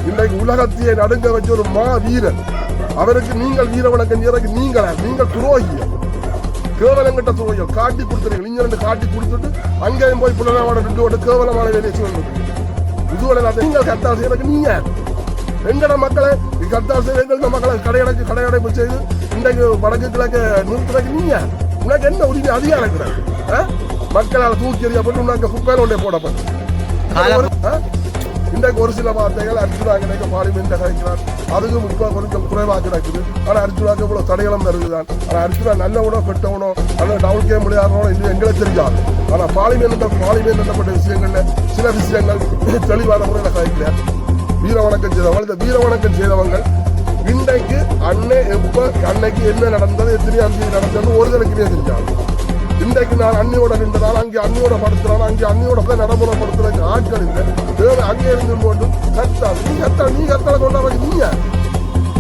இன்றைக்கு உலகத்தையே நடுங்க வச்ச ஒரு மா வீரன். அவருக்கு நீங்கள் வீர வணக்கம் செய்யறதுக்கு நீங்கள் துரோகிய கேவலங்கிட்ட துரோகியம் காட்டி கொடுத்துறீங்க. நீங்க ரெண்டு காட்டி கொடுத்துட்டு அங்கேயும் போய் புலனாவோட ரெண்டு கேவலமான வேலையை சொல்லுங்க. இதுவரை நீங்கள் கத்தால் செய்யறதுக்கு நீங்க எங்கட மக்களை கத்தால் செய்ய எங்க மக்களை கடையடைப்பு செய்து இன்றைக்கு வடக்கு கிழக்கு நிறுத்துறதுக்கு நீங்க உனக்கு என்ன உரிமை அதிகாரம் கிடையாது? மக்களால் தூக்கி எறியப்பட்டு உனக்கு குப்பையில ஒன்றே போடப்பட்டு இன்றைக்கு ஒரு சில வார்த்தைகள் அர்ஜுனா கிடைக்க பார்லிமெண்ட் கிடைக்கிறார். அதுக்கும் இப்போ கொஞ்சம் குறைவாக கிடக்குது. ஆனால் அர்ஜுனாக்கு இவ்வளோ தடைகளும் வருதுதான். ஆனால் அர்ஜுனா நல்லவனோ கெட்டவனோ அல்லது டவுன் கேம் விளையாடுறோம் இன்னும் எங்களுக்கு தெரியாது. ஆனால் பார்லிமெண்ட் என்னப்பட்ட விஷயங்கள்ல சில விஷயங்கள் தெளிவான முறையில் கிடைக்கிறார். வீர வணக்கம் செய்தவங்க இந்த வீர வணக்கம் செய்தவங்க இன்றைக்கு அன்னைக்கு என்ன நடந்தது எத்தனையாம் தேதி நடந்தது ஒருதலுக்குமே தெரியாது. இன்றைக்கு நான் அண்ணியோட நின்றதால் அங்கே அண்ணியோட படுத்துறான் அங்கே அண்ணியோட நடைமுறைப்படுத்துறதுக்கு ஆட்கள் இல்லை. அங்கே இருந்து கொண்டு நீ கத்தால கொண்டாடுறது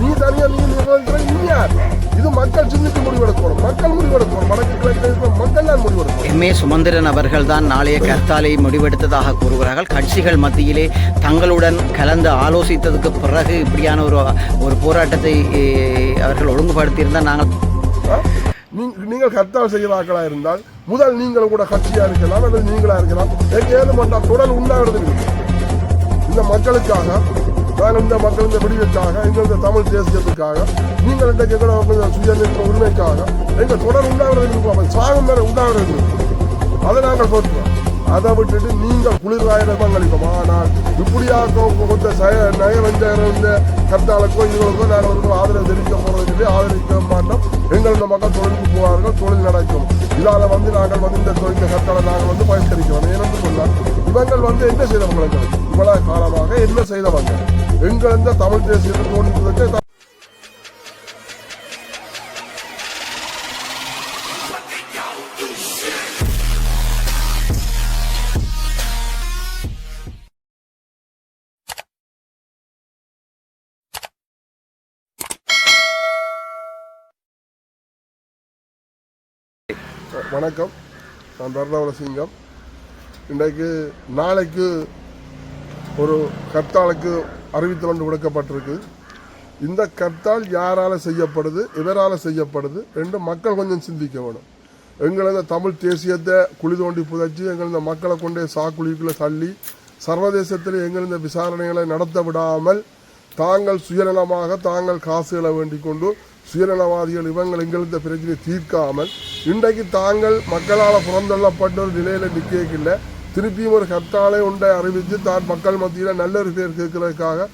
நீ தனியா நீ நிர்வகிக்கிற நீ யார்? இது மக்கள் சிந்தித்து முடிவெடுக்கணும். மக்கள் முடிவெடுக்கணும். வடக்கு கிழக்கு மக்கள் தான் முடிவெடுக்கணும். எம்.ஏ. சுமந்திரன் அவர்கள் தான் நாளைய கர்த்தாலை முடிவெடுத்ததாக கூறுகிறார்கள். கட்சிகள் மத்தியிலே தங்களுடன் கலந்து ஆலோசித்ததுக்கு பிறகு இப்படியான ஒரு போராட்டத்தை அவர்கள் ஒழுங்குபடுத்தியிருந்தால் நீங்கள் கர்த்தால் செய்கிறார்களா இருந்தால் முதல் நீங்களும் கூட கட்சியா இருக்கலாம் அல்லது நீங்களா இருக்கலாம். ஏதும் பண்ணால் தொடர் உண்டாகிறது. இந்த மக்களுக்காக நாங்கள் இந்த மக்கள் இந்த விடுவிற்காக எங்கள் தமிழ் தேசியத்துக்காக நீங்கள் சுய உரிமைக்காக எங்கள் தொடர் உண்டாகிறது இருக்கும். சாகம் வேற உண்டாகிறது அதை நாங்கள் போற்றுவோம். அதை விட்டுட்டு நீங்கள் குளிர்காயிட பங்களிப்போம். ஆனால் இப்படியாக நயவஞ்சகர் இந்த கர்த்தாளுக்கோ இதுகளுக்கோ நாங்கள் ஆதரவு தெரிவிக்க போறதில்லை, ஆதரிக்க மாட்டோம். எங்கள் இந்த மக்கள் தொழிலுக்கு போவார்கள், தொழில் நடக்கும். இதால நாங்கள் இந்த கர்த்தாலை நாங்கள் பயிர்கரிக்கிறோம். ஏனென்று சொன்னால் இவங்கள் என்ன செய்தவங்க எங்களுக்கு இவ்வளவு காலமாக என்ன செய்தவங்க எங்கள் இந்த தமிழ் தேசியத்தை தோன்றுவதற்கு வணக்கம். நான் தர்ணவலசிங்கம். இன்றைக்கு நாளைக்கு ஒரு கர்த்தாலுக்கு அறிவித்தல் ஒன்று விடுக்கப்பட்டிருக்கு. இந்த கர்த்தால் யாரால் செய்யப்படுது, எவரால் செய்யப்படுது என்று மக்கள் கொஞ்சம் சிந்திக்க வேணும். எங்களை இந்த தமிழ் தேசியத்தை குழி தோண்டி புதைச்சி எங்கள் இந்த மக்களை கொண்டே சாக்குழிக்குள்ளே தள்ளி சர்வதேசத்தில் எங்கள் இந்த விசாரணைகளை நடத்த விடாமல் தாங்கள் சுயநலமாக தாங்கள் காசுகளை வேண்டிக் கொண்டு சுயநலவாதிகள் இவங்கள் எங்களுக்கு பிரச்சனையை தீர்க்காமல் இன்றைக்கு தாங்கள் மக்களால் புறந்தள்ளப்பட்ட ஒரு நிலையில் நிற்கல திருப்பியும் ஒரு கர்த்தாலை ஒன்றை அறிவித்து தான் மக்கள் மத்தியில் நல்ல ஒரு பேர் கேட்கறதுக்காக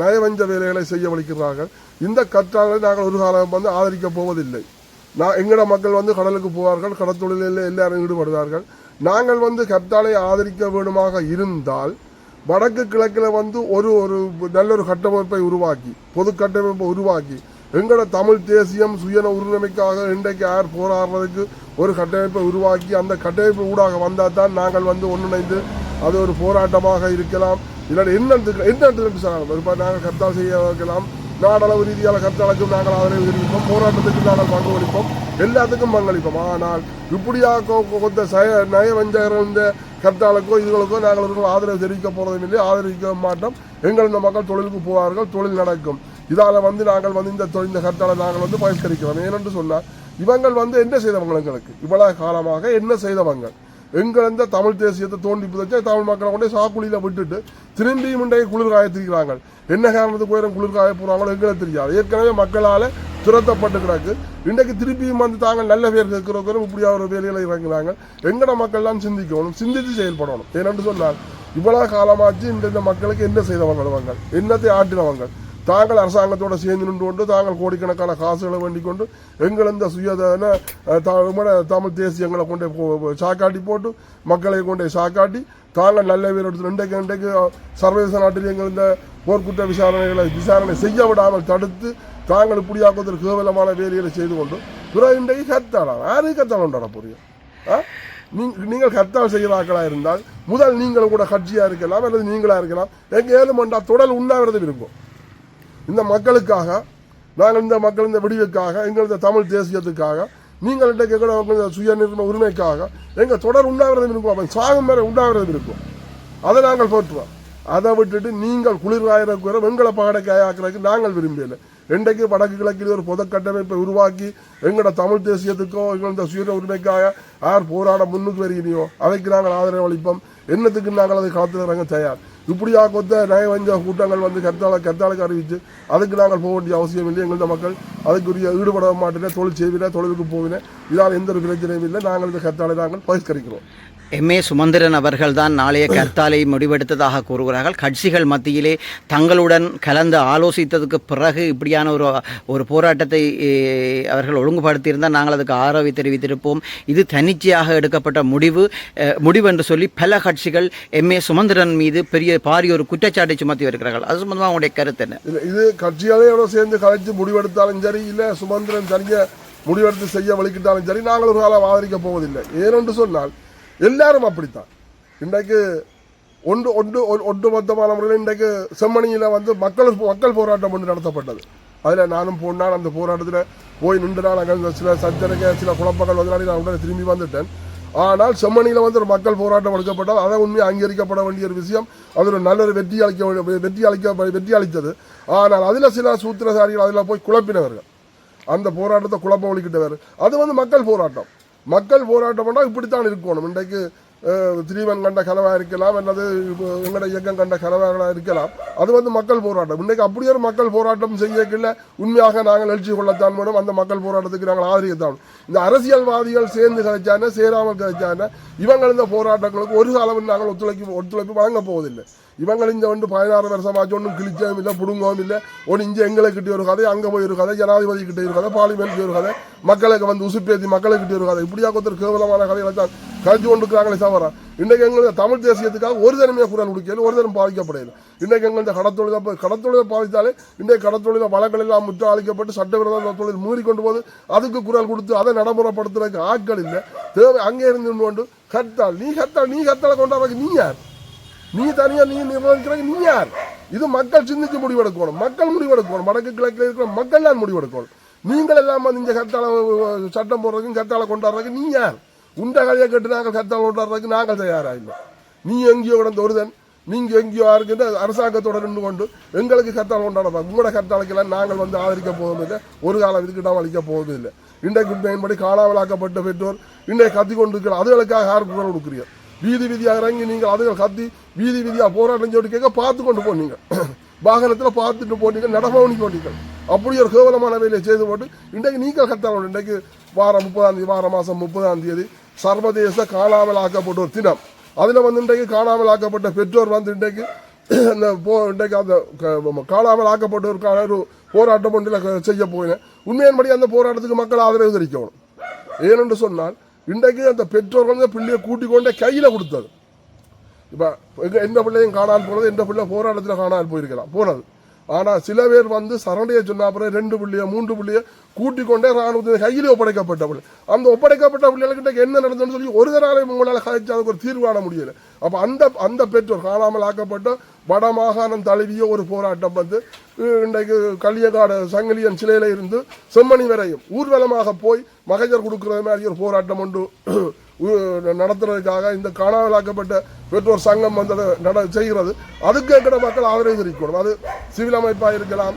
நயவஞ்ச வேலைகளை செய்ய வலிக்கிறார்கள். இந்த கர்த்தாலை நாங்கள் ஒரு காலம் ஆதரிக்க போவதில்லை. எங்கட மக்கள் கடலுக்கு போவார்கள், கடற்தொழிலில் எல்லாரும் ஈடுபடுவார்கள். நாங்கள் கர்த்தாலை ஆதரிக்க வேண்டுமாக இருந்தால் வடக்கு கிழக்கில் ஒரு நல்ல ஒரு கட்டமைப்பை உருவாக்கி பொது கட்டமைப்பை உருவாக்கி எங்களோட தமிழ் தேசியம் சுயன உரிமைக்காக இன்றைக்கு யார் போராடுறதுக்கு ஒரு கட்டமைப்பை உருவாக்கி அந்த கட்டமைப்பு ஊடாக வந்தால் தான் நாங்கள் ஒன்றிணைந்து அது ஒரு போராட்டமாக இருக்கலாம். இல்லாட்டி என்ன சொல்லலாம். இப்போ நாங்கள் கர்த்தால் செய்ய வைக்கலாம், நாடளவு ரீதியாக கர்த்தாலுக்கும் நாங்கள் ஆதரவு தெரிவிப்போம், போராட்டத்துக்கு நாங்கள் பங்களிப்போம், எல்லாத்துக்கும் பங்களிப்போம். ஆனால் இப்படியாக நயவஞ்சகர் இந்த கர்த்தாலுக்கோ இதுகளுக்கோ நாங்கள் ஆதரவு தெரிவிக்க போறதும் இல்லை, ஆதரிக்க மாட்டோம். எங்கள் இந்த மக்கள் தொழிலுக்கு போவார்கள், தொழில் நடக்கும். இதால நாங்கள் இந்த கர்த்தாலை நாங்கள் பயிர்கரிக்கிறோம். ஏனென்று சொன்னால் இவங்கள் என்ன செய்தவங்க எங்களுக்கு இவ்வளவு காலமாக என்ன செய்தவங்க எங்கள் இந்த தமிழ் தேசியத்தை தோண்டி புதைச்சா தமிழ் மக்களை கொண்டே சாக்குழியில விட்டுட்டு திரும்பியும் இன்றைக்கு குளிர்காயத்திருக்கிறாங்க. என்ன காரணத்துக்கு உயரம் குளிர்காய போறாங்களோ எங்களுக்கு தெரியாது. ஏற்கனவே மக்களால் துரத்தப்பட்டு கிடக்கு. இன்றைக்கு திருப்பியும் தாங்கள் நல்ல பேர் கேட்கிறோம் இப்படியா ஒரு வேலைகளை இறங்குறாங்க. எங்கட மக்கள்லாம் சிந்திக்கணும், சிந்தித்து செயல்படணும். ஏனென்று சொன்னால் இவ்வளவு காலமாச்சு இந்த மக்களுக்கு என்ன செய்தவங்க என்னத்தை ஆட்டினவங்க தாங்கள் அரசாங்கத்தோட சேர்ந்து நின்று கொண்டு தாங்கள் கோடிக்கணக்கான காசுகளை வேண்டிக் கொண்டு எங்கள் இந்த சுயதான தமிழ் தேசியங்களை கொண்டே சாக்காட்டி போட்டு மக்களை கொண்டே சாக்காட்டி தாங்கள் நல்ல பேர் எடுத்து இன்றைக்கு சர்வதேச நாட்டில் எங்கள் இந்த போர்க்குற்ற விசாரணை செய்ய விடாமல் தடுத்து தாங்கள் இப்படியாக்குவதற்கு கேவலமான வேலைகளை செய்து கொண்டு பிறகு இன்றைக்கு கத்தாளம் யாரும் கத்தாளம் உண்டாட புரியும். நீங்கள் கர்த்தால் செய்கிறார்களா இருந்தால் முதல் நீங்களும் கூட கட்சியா இருக்கலாம் அல்லது நீங்களா இருக்கலாம். எங்க ஏழுமண்டா தொடர் உண்ணாவிரதம் இருக்கும். இந்த மக்களுக்காக நாங்கள் இந்த மக்கள் இந்த விடிவுக்காக எங்கள் இந்த தமிழ் தேசியத்துக்காக நீங்கள் இன்றைக்கு சுய உரிமைக்காக எங்கள் தொடர் உண்ணாவிரதம் இருக்கும். சாகும் வேற உண்ணாவிரதம் இருக்கும். அதை நாங்கள் போற்றுவோம். அதை விட்டுட்டு நீங்கள் குளிர்காயிற எங்களை பாடக்காயாக்குறதுக்கு நாங்கள் விரும்பல. இன்றைக்கு வடக்கு கிழக்கில் ஒரு பொது கட்டமைப்பை உருவாக்கி எங்களோட தமிழ் தேசியத்துக்கோ எங்களோட சுய உரிமைக்காக யார் போராட முன்னுக்கு வருகிறீங்களோ அதைக்கு நாங்கள் ஆதரவு அளிப்போம். என்னத்துக்கு நாங்கள் அதை களத்தில் இறங்க தயார். இப்படியா கொத்த நயவஞ்ச கூட்டங்கள் வந்து கர்த்தாளுக்கு அறிவிச்சு அதுக்கு நாங்கள் போக வேண்டிய அவசியம் இல்லை. எங்களோட மக்கள் அதுக்குரிய ஈடுபட மாட்டேன், தொழில் செய்வின, தொழிலுக்கு போவின, இதால் எந்த ஒரு பிரச்சனையும் இல்லை. நாங்கள் இந்த கர்த்தாலை நாங்கள் பகிஷ்கரிக்கிறோம். எம்ஏ சுமந்திரன் அவர்கள்தான் நாளைய கர்த்தாலை முடிவெடுத்ததாக கூறுகிறார்கள். கட்சிகள் மத்தியிலே தங்களுடன் கலந்து ஆலோசித்ததுக்கு பிறகு இப்படியான ஒரு போராட்டத்தை அவர்கள் ஒழுங்குபடுத்தியிருந்தால் நாங்கள் அதுக்கு ஆதரவை தெரிவித்திருப்போம். இது தன்னிச்சையாக எடுக்கப்பட்ட முடிவு என்று சொல்லி பல கட்சிகள் எம்ஏ சுமந்திரன் மீது பாரிய ஒரு குற்றச்சாட்டை சுமத்தி வருகிறார்கள். அது சம்பந்தமாக அவங்களுடைய கருத்து என்ன? இது கட்சிகளோட சேர்ந்து கலைச்சு முடிவெடுத்தாலும் சரி, இல்லை சுமந்திரன் தனியாக முடிவெடுத்து செய்ய வலிக்கிட்டாலும் சரி, நாங்கள் ஒரு காலம் ஆதரிக்க போவதில்லை. ஏனென்று சொன்னால் எல்லாரும் அப்படித்தான். இன்றைக்கு ஒட்டுமொத்தமான முறையில் இன்றைக்கு செம்மணியில் வந்து மக்கள் போராட்டம் ஒன்று நடத்தப்பட்டது. அதில் நானும் போனால் அந்த போராட்டத்தில் போய் நின்று நான் சில சச்சனைக்கு சில குழப்பங்கள் வந்தனால நான் உடனே திரும்பி வந்துட்டேன். ஆனால் செம்மணியில் வந்து ஒரு மக்கள் போராட்டம் எடுக்கப்பட்டால் அதை உண்மையை அங்கீகரிக்கப்பட வேண்டிய ஒரு விஷயம். அது ஒரு நல்ல ஒரு வெற்றி அளித்தது. ஆனால் அதில் சில சூத்திரசாரிகள் அதில் போய் குழப்பினவர்கள் அந்த போராட்டத்தை குழப்பம் ஒழிக்கிட்டவர். அது வந்து மக்கள் போராட்டம் பண்ணால் இப்படித்தான் இருக்கணும். இன்றைக்கு திரீவன் கண்ட கனவாக இருக்கலாம், அல்லது எங்களோட இயக்கம் கண்ட கனவாக இருக்கலாம். அது வந்து மக்கள் போராட்டம். இன்றைக்கு அப்படியே ஒரு மக்கள் போராட்டம் செய்யக்கில்ல, உண்மையாக நாங்கள் எழுச்சி கொள்ளத்தான் வேணும். அந்த மக்கள் போராட்டத்துக்கு நாங்கள் ஆதரிக்கத்தான். இந்த அரசியல்வாதிகள் சேர்ந்து கதைச்சான சேராமல் கதைச்சான இவங்கள் இந்த போராட்டங்களுக்கு ஒரு காலம் நாங்கள் ஒத்துழைப்பு வழங்க போவதில்லை. இவங்க இந்த வந்து 16 வருஷமாச்சு ஒன்றும் கிழிச்சவும் இல்லை, புடுங்கவும் இல்லை. ஒன்று இங்கே எங்களை கிட்டே ஒரு கதை, அங்கே போய் ஒரு கதை, ஜனாதிபதி கிட்டே ஒரு கதை, பார்லிமெண்ட்க்கு ஒரு கதை, மக்களுக்கு வந்து உசுப்பேத்தி மக்களுக்கு கிட்டே ஒரு கதை, இப்படியா ஒருத்தர் கேவலமான கதைகளை தான் கழிச்சு கொண்டு இருக்கிறாங்களே தவிர இன்றைக்கு எங்களுக்கு தமிழ் தேசியத்துக்காக ஒரு தனிமையாக குரல் கொடுக்கல, ஒரு தரம் பாதிக்கப்படையில. இன்றைக்கு எங்கள் கடத்தொழிலை பாதித்தாலே இன்றைக்கு கடத்தொழில வளங்கள் எல்லாம் முற்ற அளிக்கப்பட்டு சட்டவிரோத தொழில் மூறி கொண்டு போது அதுக்கு குரல் கொடுத்து அதை நடைமுறைப்படுத்துறதுக்கு ஆட்கள் இல்லை. தேவை அங்கே இருந்து கொண்டு நீ கத்தால கொண்டாடுறதுக்கு நீ யார்? நீ தனியா நீ நிர்வகிக்கிறாங்க, நீ யார்? இது மக்கள் சிந்திச்சு முடிவெடுக்கணும். மக்கள் முடிவெடுக்கணும். வடக்கு கிழக்கில் இருக்கிற மக்கள் தான் முடிவெடுக்கணும். நீங்கள் எல்லாம் இந்த கத்தால சட்டம் போடுறதுக்கும் கத்தால கொண்டாடுறதுக்கு நீ யார்? உண்ட கதையை கேட்டு நாங்கள் கத்தால கொண்டாடுறதுக்கு நாங்கள் தயாராக இல்லை. நீ எங்கேயோ கிடந்த ஒருதன், நீங்க எங்கேயோ இருக்கின்ற அரசாங்கத்தோட நின்று கொண்டு எங்களுக்கு கத்தால கொண்டாடுறாங்க. உங்களோட கத்தாலைக்கெல்லாம் நாங்கள் வந்து ஆதரிக்க போவதில்லை, ஒரு காலம் இதுக்கிட்ட அளிக்க போவதில்லை. இன்றைக்கு பயன்படி காணாமலாக்கப்பட்ட பெற்றோர் இன்றைக்கு கத்தி கொண்டு இருக்கிற அதுகளுக்காக யார் குரல் கொடுக்குறீங்க? வீதி வீதியாக இறங்கி நீங்கள் அதுகள் கத்தி வீதி வீதியாக போராட்டம் சொல்லி கேட்க பார்த்து கொண்டு போனீங்க, வாகனத்தில் பார்த்துட்டு போனீங்க, நடமவனி போனீங்க. அப்படி ஒரு கேவலமான வேலையை செய்து போட்டு இன்றைக்கு நீங்கள் கத்தாலும். இன்றைக்கு மாதம் 30 சர்வதேச காணாமல் ஆக்கப்பட்ட ஒரு தினம். அதில் வந்து இன்றைக்கு காணாமல் ஆக்கப்பட்ட பெற்றோர் வந்து இன்றைக்கு இன்றைக்கு அந்த காணாமல் ஆக்கப்பட்டோருக்கான ஒரு போராட்டம் ஒன்றில் செய்ய போயினேன். உண்மையின்படி அந்த போராட்டத்துக்கு மக்கள் ஆதரவு தெரிவிக்கணும். ஏனென்று சொன்னால் இன்றைக்கு அந்த பெற்றோர்கள் பிள்ளையை கூட்டிக் கொண்டே கையில் கொடுத்தது. இப்போ எந்த பிள்ளையும் காணாமல் போனது, எந்த பிள்ளை போராட்டத்தில் காணாமல் போயிருக்கலாம் போனது. ஆனால் சில பேர் வந்து சரணையை சொன்ன அப்புறம் 2 பிள்ளையோ 3 பிள்ளையோ கூட்டிக் கொண்டே ராணுவத்தின் கையில் ஒப்படைக்கப்பட்ட பிள்ளை. அந்த ஒப்படைக்கப்பட்ட பிள்ளைகளுக்கு என்ன நடந்ததுன்னு சொல்லி ஒரு தராலையும் உங்களால் கழிச்சு அதுக்கு ஒரு தீர்வு காண முடியலை. அப்போ அந்த பெற்றோர் காணாமல் ஆக்கப்பட்ட வடமாகாணம் தழுவிய ஒரு போராட்டம் வந்து இன்றைக்கு களியகாடு சங்கிலியன் சிலையில இருந்து செம்மணி வரையும் ஊர்வலமாக போய் மகஜர் கொடுக்குறது மாதிரி ஒரு போராட்டம் ஒன்று நடத்துறதுக்காக இந்த காணாமலாக்கப்பட்ட பெற்றோர் சங்கம் வந்து செய்கிறது. அதுக்கு இருக்கிற மக்கள் ஆதரவு தெரிவிக்கணும். அது சிவில் அமைப்பாக இருக்கலாம்,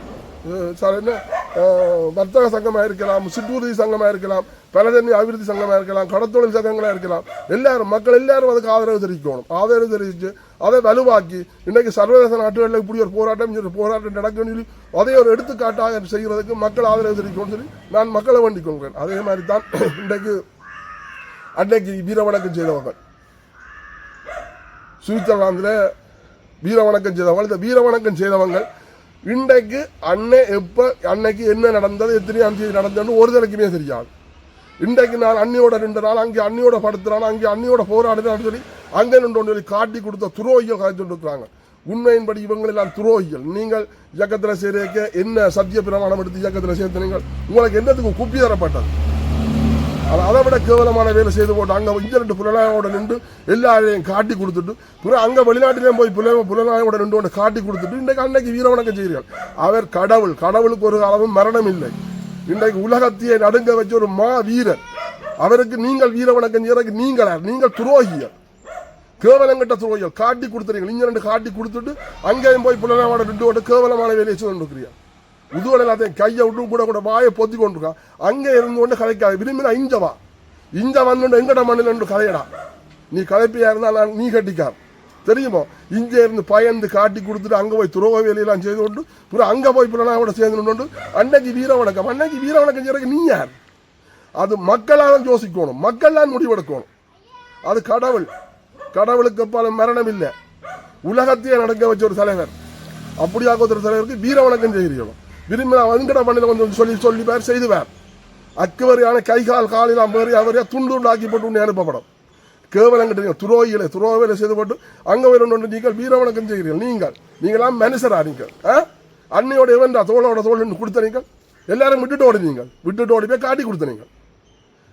வர்த்தக சங்கமாக இருக்கலாம், சிற்றூர்தி சங்கமாக இருக்கலாம், பலதண்ணி அபிவிருத்தி சங்கமாக இருக்கலாம், கடத்தொழில் சங்கங்களாக இருக்கலாம். மக்கள் எல்லாரும் அதுக்கு ஆதரவு தெரிவிக்கணும். ஆதரவு தெரிவித்து அதை வலுவாக்கி இன்றைக்கு சர்வதேச நாட்டுகளில் இப்படி ஒரு போராட்டம் நடக்குன்னு சொல்லி அதை ஒரு எடுத்துக்காட்டாக செய்கிறதுக்கு மக்கள் ஆதரவு தெரிவிக்கணும்னு சொல்லி நான் மக்களை வேண்டிக் கொள்கிறேன். அதே மாதிரி தான் அன்னைக்கு வீரவணக்கம் செய்தவர்கள் சுவிட்சர்லாந்தில் வீரவணக்கம் செய்தவர்கள், இந்த வீரவணக்கம் செய்தவங்க இன்றைக்கு அன்னைக்கு என்ன நடந்தது, எத்தனையாம் தேதி நடந்ததுன்னு ஒரு தடவைக்குமே தெரியாது. இன்றைக்கு நான் அண்ணியோட 2 நாள் அங்கே அண்ணியோட படுத்துறான், அங்கே அண்ணியோட போராடுறான்னு சொல்லி அங்கே நின்று சொல்லி காட்டி கொடுத்த துரோகிகள் காய்ச்சி இருக்கிறாங்க. உண்மையின்படி இவங்களெல்லாம் துரோகிகள். நீங்கள் இயக்கத்தில் சேர்க்க என்ன சத்திய பிரமாணம் எடுத்து இயக்கத்தில் சேர்த்து நீங்கள் உங்களுக்கு என்னத்துக்கு குப்பி தரப்பட்டது? அதை விட கேவலமான வேலை செய்து போட்டு அங்கே இங்கே 2 புலனாயோட நின்று எல்லாரையும் காட்டி கொடுத்துட்டு பிறகு அங்கே வெளிநாட்டிலேயும் போய் புலனாயோட 2 காட்டி கொடுத்துட்டு இன்றைக்கு அன்னைக்கு வீரவணக்கம் செய்கிறீர்கள். அவர் கடவுளுக்கு ஒரு காலமும் மரணம் இல்லை. இன்றைக்கு உலகத்தையே நடுங்க வச்ச ஒரு வீரர். அவருக்கு நீங்கள் வீரவணக்கம் செய்யறதுக்கு நீங்கள் துரோகியர். கேவலங்கிட்ட துறைகள் காட்டி கொடுத்துறீங்க. இங்க 2 காட்டி கொடுத்துட்டு அங்கேயும் போய் புலனாவோட 2 ஓட்டு கேவலமான வேலையை செய்து கொண்டிருக்கிறியா. உதுவல் எல்லாத்தையும் கையை விட்டு கூட வாயை பொத்தி கொண்டிருக்கான். அங்கே இருந்து கொண்டு கலைக்காது. விரும்பினா இஞ்சவா இஞ்ச வந்து எங்கட மண்ணில் என்று கலையடா. நீ கலைப்பியா இருந்தா நீ கட்டிக்கார் தெரியுமோ. இங்கே இருந்து பயந்து காட்டி கொடுத்துட்டு அங்கே போய் துரோக வேலையெல்லாம் செய்து கொண்டு புறம் அங்கே போய் புலனாவோட சேர்ந்து கொண்டு அன்னைக்கு வீர வணக்கம் செய்யறதுக்கு நீ யார்? அது மக்களால் யோசிக்கணும், மக்கள்லாம் முடிவெடுக்கணும். அது கடவுளுக்கு அப்பால மரணம் இல்லை. உலகத்தையே நடக்க வச்ச ஒரு தலைவர். அப்படியாக ஒரு தலைவருக்கு வீர வணக்கம் செய்கிறோம். விரும்பினா வந்துட மண்ணில் கொஞ்சம் சொல்லி பேர் செய்துவார். அக்குவரியான கை காலெல்லாம் பேர் அவரையா துண்டு ஆக்கி போட்டு உன்னை அனுப்பப்படும். கேவலம் கிட்டீங்க துரோகிகளை செய்து போட்டு அங்கே ஒன்று நீங்கள் வீர வணக்கம் செய்கிறீர்கள். நீங்களாம் மனுஷரா? நீங்கள் அன்னையோட எவன்டா தோளோட தோல் கொடுத்த நீங்கள் எல்லாரும் விட்டுட்டு ஓடி போய் காட்டி கொடுத்த நீங்கள்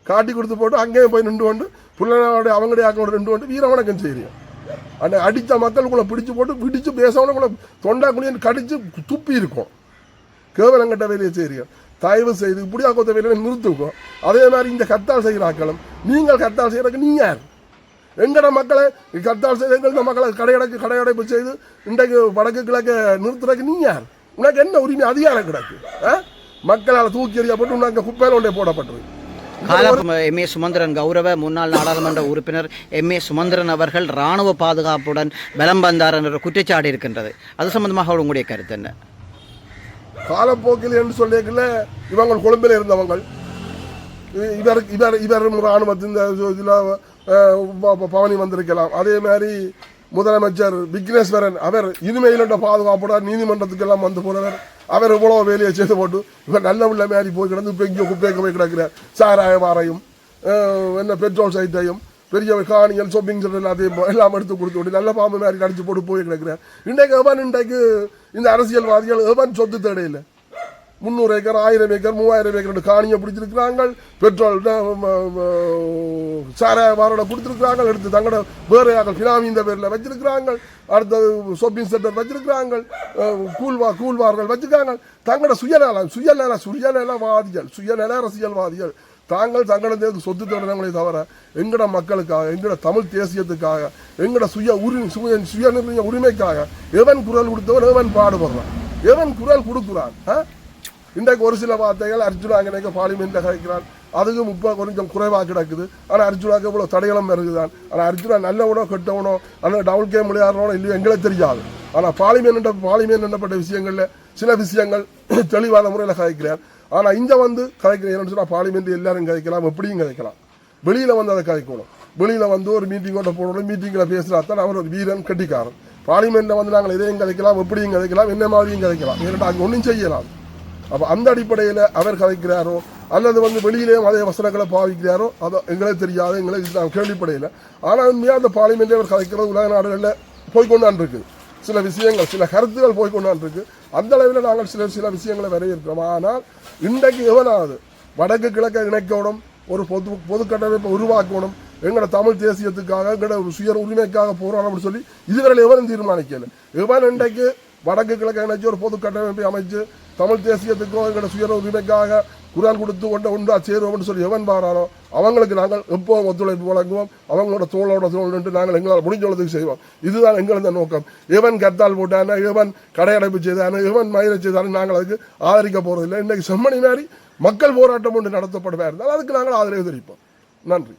காட்டி கொடுத்து போட்டு அங்கேயும் போய் நின்று கொண்டு புள்ளனோட அவங்களுடைய ஆக்களோட நின்று கொண்டு வீர வணக்கம் செய்கிறீங்க. அந்த அடித்த மக்களுக்குள்ள பிடிச்சு போட்டு பிடிச்சு பேசவனுக்குள்ள தொண்டாக்குள்ளே கடிச்சு துப்பி இருக்கும். கேவலங்கட்ட வேலையை செய்கிறீங்க. தயவு செய்து இப்படியாக்கத்த வேலையை நிறுத்துக்கும். அதே மாதிரி இந்த கத்தால் செய்கிறாக்களும் நீங்கள் கத்தால் செய்கிறதுக்கு நீ யார்? எங்கட மக்களை கத்தால் செய்து எங்கள் மக்களை கடையடைப்பு செய்து இன்றைக்கு வடக்கு கிழக்கு நிறுத்துறதுக்கு நீ யார்? உனக்கு என்ன உரிமை அதிகாரம் கிடக்கு? மக்களால் தூக்கி எறியப்பட்டு உனக்கு குப்பையில் ஒன்றே போடப்பட்டது. எம்.ஏ. சுமந்திரன் கௌரவ முன்னாள் நாடாளுமன்ற உறுப்பினர் எம்.ஏ. சுமந்திரன் அவர்கள் இராணுவ பாதுகாப்புடன் பலம் வந்தார் என்ற குற்றச்சாட்டு இருக்கின்றது. அது சம்பந்தமாக உங்களுடைய கருத்து என்ன? காலப்போக்கில் என்று சொல்லிக்கல இவங்க கொழும்பில் இருந்தவங்க இவர் இராணுவத்தின் பவனி வந்திருக்கலாம். அதே மாதிரி முதலமைச்சர் விக்னேஸ்வரன் அவர் இனிமையில் பாதுகாப்புடன் நீதிமன்றத்துக்கெல்லாம் வந்து போனவர். அவர் இவ்வளவு வேலையை செய்து போட்டு இவர் நல்ல உள்ள மாதிரி போய் கிடந்து இப்போ இங்கே குப்பைக்கு போய் கிடக்கிறார். சாராய வாரையும் என்ன பெட்ரோல் சைட்டையும் பெரிய காணிகள் ஷாப்பிங் சென்டர் எல்லாத்தையும் எல்லாம் எடுத்து கொடுத்து விட்டு நல்ல பாம்பு மாதிரி கடிச்சு போட்டு போய் கிடக்கிறார். இன்றைக்கு இந்த அரசியல்வாதிகள் எவன் சொத்து தேடையில்லை. 300 ஏக்கர் 1000 ஏக்கர் 3000 ஏக்கர் காணியை பிடிச்சிருக்கிறாங்க. பெட்ரோல் சாராயவாரோட கொடுத்துருக்குறாங்க. எடுத்து தங்களோட வேறையாக பினாமி இந்த பேரில் வச்சிருக்கிறாங்க. அடுத்தது ஷாப்பிங் சென்டர் வச்சிருக்கிறாங்க. கூழ்வார்கள் வச்சிருக்காங்க. தங்களோட சுயநல அரசியல்வாதிகள் தாங்கள் தங்களது சொத்து தேடுறவங்களே தவிர எங்கட மக்களுக்காக எங்கட தமிழ் தேசியத்துக்காக எங்கட சுய உரிமைக்காக எவன் குரல் கொடுத்தவன் எவன் பாடுபடுறான் எவன் குரல் கொடுக்குறான்? இன்றைக்கு ஒரு சில வார்த்தைகள் அர்ஜுனாங்க பார்லிமெண்ட்டில் கலைக்கிறான். அதுக்கு கொஞ்சம் குறைவாக கிடக்குது. ஆனால் அர்ஜுனாக்கு இவ்வளோ தடைகளும் இருக்குதான். ஆனால் அர்ஜுனா நல்லவனோ கெட்டவனோ அல்லது டபுள் கேம் விளையாடுறவனோ இல்லையோ எங்களுக்கு தெரியாது. ஆனால் பார்லிமெண்ட் என்னப்பட்ட விஷயங்களில் சில விஷயங்கள் தெளிவான முறையில் கலைக்கிறார். ஆனால் இங்கே வந்து கலைக்கிறேன் சொன்னால் பார்லிமெண்ட் எல்லாரும் கலைக்கலாம், எப்படியும் கலைக்கலாம். வெளியில் வந்து அதை கலைக்கணும். வெளியில் வந்து ஒரு மீட்டிங்கோட போடணும். மீட்டிங்கில் பேசுகிறா தான் அவர் ஒரு வீரன் கட்டிக்காரன். பார்லிமெண்ட்டில் வந்து நாங்கள் இதையும் கலைக்கலாம், எப்படியும் கலைக்கலாம், என்ன மாதிரியும் கலைக்கலாம். ஏன்னா அங்கே ஒன்றும் செய்யலாம். அப்போ அந்த அடிப்படையில் அவர் கலைக்கிறாரோ அல்லது வந்து வெளியிலேயும் அதே வசனங்களை பாவிக்கிறாரோ அதை எங்களுக்கு தெரியாது, எங்களுக்கு நான் கேள்விப்படையில். ஆனால் உண்மையாக அந்த பார்லிமெண்ட்டை அவர் கலைக்கிறது உலக நாடுகளில் போய்கொண்டான் இருக்குது. சில விஷயங்கள் சில கருத்துக்கள் போய்கொண்டான் இருக்கு. அந்த அளவில் நாங்கள் சில விஷயங்களை வரையிருக்கிறோம். ஆனால் இன்றைக்கு எவனாவது வடக்கு கிழக்க இணைக்கணும், ஒரு பொது கட்டமைப்பை உருவாக்கணும், எங்களோட தமிழ் தேசியத்துக்காக எங்களோட சுய உரிமைக்காக போராடணும்னு சொல்லி இதுவரையில் எவரும் தீர்மானிக்கல. எவன் இன்றைக்கு வடக்கு கிழக்க இணைச்சு ஒரு பொது கட்டமைப்பை அமைச்சு தமிழ் தேசியத்துக்கோ எங்களோட சுய உரிமைக்காக குரல் கொடுத்து ஒன்றா சேருவோம்னு சொல்லி எவன் பாரானோ அவங்களுக்கு நாங்கள் எப்போவும் ஒத்துழைப்பு வழங்குவோம். அவங்களோட தோளோட தோல் நின்று நாங்கள் எங்களால் முடிஞ்சளவுக்கு செய்வோம். இதுதான் எங்களது நோக்கம். எவன் கத்தால் போட்டானோ எவன் கடையடைப்பு செய்தானோ எவன் மயிரை செய்தாலும் நாங்கள் அதுக்கு ஆதரிக்க போறதில்லை. இன்றைக்கு செம்மணி மாதிரி மக்கள் போராட்டம் ஒன்று நடத்தப்படுவா இருந்தால் அதுக்கு நாங்கள் ஆதரவு தெரிவிப்போம். நன்றி.